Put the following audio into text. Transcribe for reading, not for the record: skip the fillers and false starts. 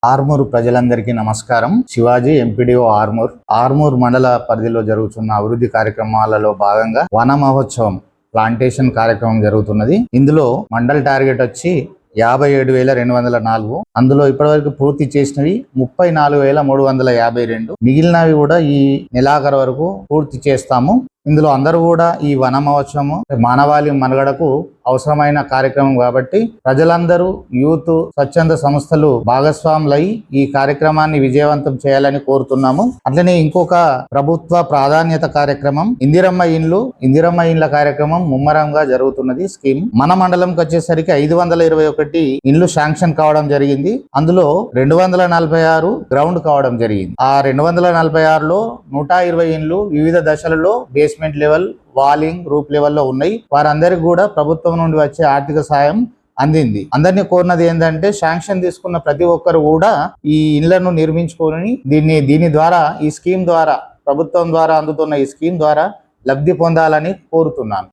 ఆర్మూరు ప్రజలందరికీ నమస్కారం. శివాజీ, ఎంపీడీఓ ఆర్మూర్ మండల పరిధిలో జరుగుతున్న అభివృద్ధి కార్యక్రమాలలో భాగంగా వన మహోత్సవం ప్లాంటేషన్ కార్యక్రమం జరుగుతున్నది. ఇందులో మండల్ టార్గెట్ వచ్చి 57,204. అందులో ఇప్పటివరకు పూర్తి చేసినవి 34,352. మిగిలినవి కూడా ఈ నెలాఖరు వరకు పూర్తి చేస్తాము. ఇందులో అందరూ కూడా ఈ వన మహోత్సవము మానవాళి మనుగడకు అవసరమైన కార్యక్రమం కాబట్టి ప్రజలందరూ, యూత్, స్వచ్ఛంద సంస్థలు భాగస్వాములై ఈ కార్యక్రమాన్ని విజయవంతం చేయాలని కోరుతున్నాము. అట్లనే ఇంకొక ప్రభుత్వ ప్రాధాన్యత కార్యక్రమం ఇందిరమ్మ ఇండ్ల కార్యక్రమం ముమ్మరంగా జరుగుతున్నది. స్కీమ్ మన మండలంకి వచ్చేసరికి 521 ఇండ్లు శాంక్షన్ కావడం జరిగింది. అందులో 246 గ్రౌండ్ కావడం జరిగింది. ఆ 246లో 120 ఇండ్లు వివిధ దశలలో బేస్మెంట్ లెవెల్, వాలింగ్, రూప్ లెవెల్లో ఉన్నాయి. వారందరికీ కూడా ప్రభుత్వం నుండి వచ్చే ఆర్థిక సాయం అందింది. అందరినీ కోరినది ఏంటంటే శాంక్షన్ తీసుకున్న ప్రతి ఒక్కరు కూడా ఈ ఇళ్లను నిర్మించుకొని దీని ద్వారా, ఈ స్కీమ్ ద్వారా, ప్రభుత్వం ద్వారా అందుతున్న ఈ స్కీమ్ ద్వారా లబ్ధి పొందాలని కోరుతున్నాను.